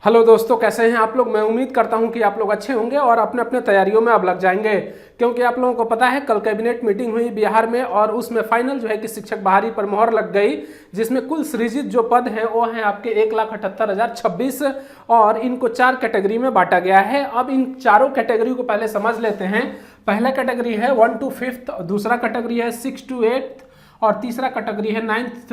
Hello दोस्तों, कैसे हैं आप लोग। मैं उम्मीद करता हूं कि आप लोग अच्छे होंगे और अपने अपने तैयारियों में अब लग जाएंगे, क्योंकि आप लोगों को पता है कल कैबिनेट मीटिंग हुई बिहार में और उसमें फाइनल जो है कि शिक्षक बहाली पर मोहर लग गई, जिसमें कुल सृजित जो पद हैं वो हैं आपके 1,78,026 और इनको 4 कैटेगरी में बांटा गया है। अब इन चारों कैटेगरी को पहले समझ लेते हैं। पहला कैटेगरी है 1 to 5th, दूसरा कैटेगरी है 6 to 8th और तीसरा कैटेगरी है 9th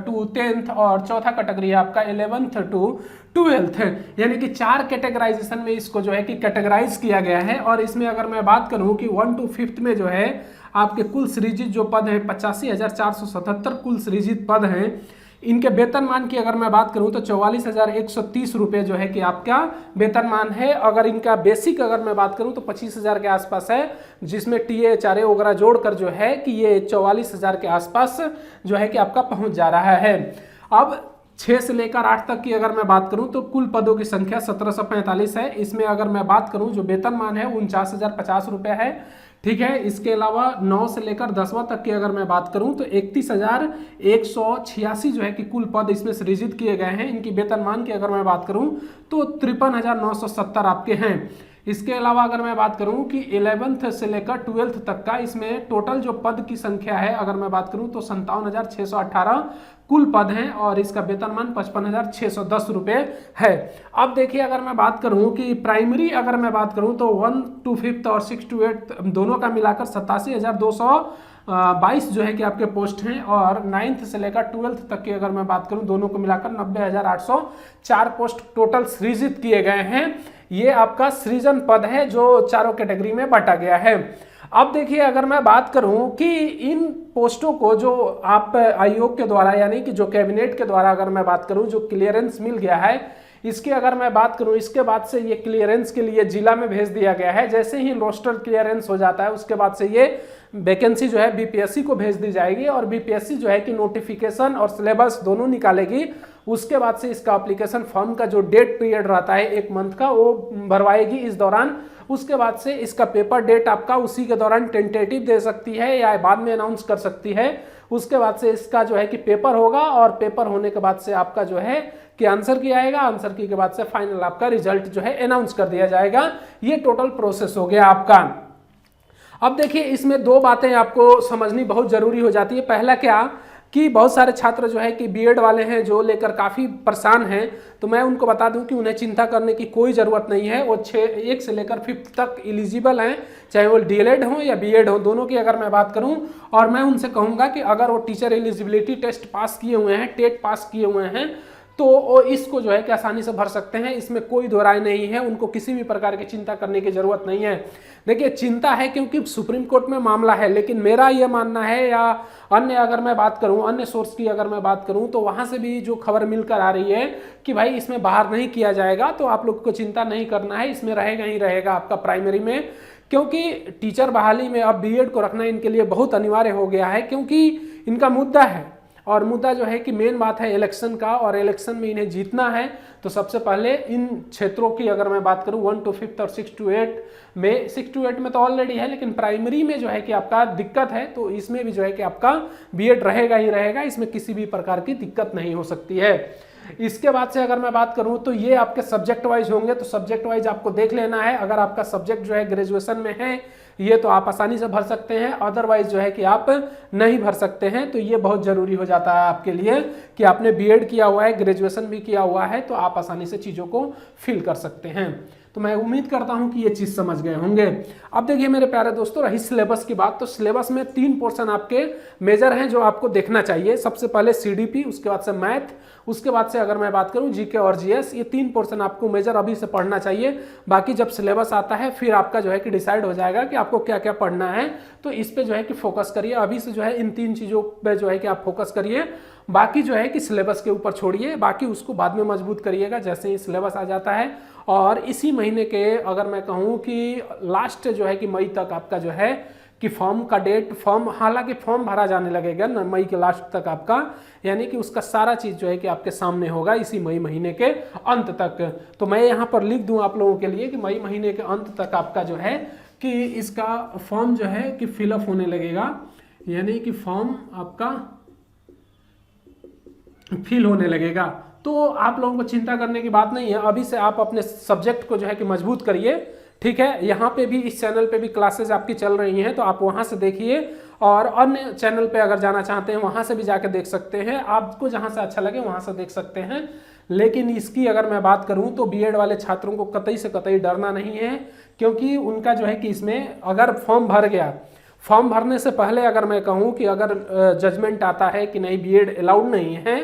to 10th और चौथा कैटेगरी है आपका 11th to 12th। यानी कि 4 कैटेगराइजेशन में इसको जो है कि कैटेगराइज किया गया है। और इसमें अगर मैं बात करूं कि 1 to 5th में जो है आपके कुल सृजित जो पद हैं 85,477 कुल सृजित पद हैं। इनके वेतनमान की अगर मैं बात करूं तो 44,130 रुपये जो है कि आपका वेतनमान है। अगर इनका बेसिक अगर मैं बात करूं तो 25,000 के आसपास है, जिसमें टीए चारे वगैरह जोड़कर जो है कि ये 44,000 के आसपास जो है कि आपका पहुंच जा रहा है। अब 6 से लेकर 8 तक की अगर मैं बात करूं तो कुल पदों की संख्या 1745 है। इसमें अगर मैं बात करूं जो वेतनमान है 49,050 रुपये है। ठीक है, इसके अलावा 9 से लेकर 10वां तक की अगर मैं बात करूं तो 31,186 जो है कि कुल पद इसमें सृजित किए गए हैं। इनकी वेतनमान की अगर मैं बात करूं तो 53,970 आपके हैं। इसके अलावा अगर मैं बात करूं कि 11th से लेकर 12th तक का इसमें टोटल जो पद की संख्या है अगर मैं बात करूं तो 57,618 कुल पद हैं और इसका वेतनमान 55,610 रुपये है। अब देखिए अगर मैं बात करूं कि प्राइमरी अगर मैं बात करूं तो 1 to 5th और 6 to 8 दोनों का मिलाकर 87,222 जो है कि आपके पोस्ट हैं और 9th से लेकर 12th तक की अगर मैं बात करूं दोनों को मिलाकर 90,804 पोस्ट टोटल सृजित किए गए हैं। ये आपका सृजन पद है जो चारों कैटेगरी में बांटा गया है। अब देखिए अगर मैं बात करूं कि इन पोस्टों को जो आप आयोग के द्वारा यानी कि जो कैबिनेट के द्वारा अगर मैं बात करूं जो क्लियरेंस मिल गया है, इसके अगर मैं बात करूं इसके बाद से ये क्लियरेंस के लिए जिला में भेज दिया गया है। जैसे ही रोस्टर क्लियरेंस हो जाता है उसके बाद से ये वैकेंसी जो है बीपीएससी को भेज दी जाएगी और बीपीएससी जो है कि नोटिफिकेशन और सिलेबस दोनों निकालेगी। उसके बाद से इसका एप्लीकेशन फॉर्म का जो डेट पीरियड रहता है 1 मंथ का वो भरवाएगी इस दौरान। उसके बाद से इसका पेपर डेट आपका उसी के दौरान टेंटेटिव दे सकती है या बाद में अनाउंस कर सकती है। उसके बाद से इसका जो है कि पेपर होगा और पेपर होने के बाद से आपका जो है कि आंसर की आएगा, आंसर की के बाद से फाइनल आपका रिजल्ट जो है अनाउंस कर दिया जाएगा। ये टोटल प्रोसेस हो गया आपका। अब देखिए इसमें 2 बातें आपको समझनी बहुत जरूरी हो जाती है। पहला क्या कि बहुत सारे छात्र जो है कि बीएड वाले हैं जो लेकर काफ़ी परेशान हैं, तो मैं उनको बता दूं कि उन्हें चिंता करने की कोई ज़रूरत नहीं है। वो 1 से लेकर 5th तक एलिजिबल हैं, चाहे वो डीएलएड हो या बीएड हो, दोनों की अगर मैं बात करूं। और मैं उनसे कहूँगा कि अगर वो टीचर एलिजिबिलिटी टेस्ट पास किए हुए हैं, टेट पास किए हुए हैं, तो वो इसको जो है कि आसानी से भर सकते हैं। इसमें कोई दो राय नहीं है, उनको किसी भी प्रकार की चिंता करने की जरूरत नहीं है। देखिए चिंता है क्योंकि सुप्रीम कोर्ट में मामला है, लेकिन मेरा ये मानना है या अन्य अगर मैं बात करूं अन्य सोर्स की अगर मैं बात करूं तो वहां से भी जो खबर मिलकर आ रही है कि भाई इसमें बाहर नहीं किया जाएगा, तो आप लोग को चिंता नहीं करना है, इसमें रहेगा ही रहेगा आपका प्राइमरी में। क्योंकि टीचर बहाली में अब बीएड को रखना इनके लिए बहुत अनिवार्य हो गया है, क्योंकि इनका मुद्दा है और मुद्दा जो है कि मेन बात है इलेक्शन का, और इलेक्शन में इन्हें जीतना है। तो सबसे पहले इन क्षेत्रों की अगर मैं बात करूं 1 to 5th और 6 to 8 में, 6 to 8 में तो ऑलरेडी है, लेकिन प्राइमरी में जो है कि आपका दिक्कत है, तो इसमें भी जो है कि आपका बीएड रहेगा ही रहेगा, इसमें किसी भी प्रकार की दिक्कत नहीं हो सकती है। इसके बाद से अगर मैं बात करूं तो ये आपके सब्जेक्ट वाइज होंगे, तो सब्जेक्ट वाइज आपको देख लेना है। अगर आपका सब्जेक्ट जो है ग्रेजुएशन में है ये तो आप आसानी से भर सकते हैं, अदरवाइज जो है कि आप नहीं भर सकते हैं। तो ये बहुत जरूरी हो जाता है आपके लिए कि आपने बीएड किया हुआ है, ग्रेजुएशन भी किया हुआ है, तो आप आसानी से चीज़ों को फिल कर सकते हैं। तो मैं उम्मीद करता हूं कि ये चीज़ समझ गए होंगे। अब देखिए मेरे प्यारे दोस्तों, रही सिलेबस की बात, तो सिलेबस में 3 पोर्शन आपके मेजर हैं जो आपको देखना चाहिए। सबसे पहले सीडीपी, उसके बाद से मैथ, उसके बाद से अगर मैं बात करूं जीके और जीएस। ये 3 पोर्शन आपको मेजर अभी से पढ़ना चाहिए। बाकी जब सिलेबस आता है फिर आपका जो है कि डिसाइड हो जाएगा कि आपको क्या क्या पढ़ना है, तो इस पे जो है कि फोकस करिए। अभी से जो है इन 3 चीज़ों पे जो है कि आप फोकस करिए, बाकी जो है कि सिलेबस के ऊपर छोड़िए, बाकी उसको बाद में मजबूत करिएगा जैसे ही सिलेबस आ जाता है। और इसी महीने के अगर मैं कहूँ कि लास्ट जो है कि मई तक आपका जो है कि फॉर्म का डेट, फॉर्म हालांकि फॉर्म भरा जाने लगेगा ना मई के लास्ट तक आपका, यानी कि उसका सारा चीज़ जो है कि आपके सामने होगा इसी मई महीने के अंत तक। तो मैं यहाँ पर लिख दूँ आप लोगों के लिए कि मई महीने के अंत तक आपका जो है कि इसका फॉर्म जो है कि फिलअप होने लगेगा, यानी कि फॉर्म आपका फिल होने लगेगा। तो आप लोगों को चिंता करने की बात नहीं है। अभी से आप अपने सब्जेक्ट को जो है कि मजबूत करिए, ठीक है। यहाँ पे भी, इस चैनल पे भी क्लासेस आपकी चल रही हैं, तो आप वहाँ से देखिए, और अन्य चैनल पे अगर जाना चाहते हैं वहाँ से भी जाकर देख सकते हैं, आपको जहाँ से अच्छा लगे वहाँ से देख सकते हैं। लेकिन इसकी अगर मैं बात करूँ तो बीएड वाले छात्रों को कतई से कतई डरना नहीं है, क्योंकि उनका जो है कि इसमें अगर फॉर्म भर गया, फॉर्म भरने से पहले अगर मैं कहूँ कि अगर जजमेंट आता है कि नहीं बीएड अलाउड नहीं है,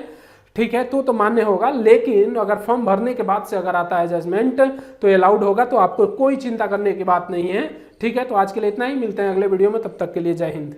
ठीक है, तो मान्य होगा। लेकिन अगर फॉर्म भरने के बाद से अगर आता है जजमेंट तो अलाउड होगा, तो आपको कोई चिंता करने की बात नहीं है, ठीक है। तो आज के लिए इतना ही, मिलते हैं अगले वीडियो में, तब तक के लिए जय हिंद।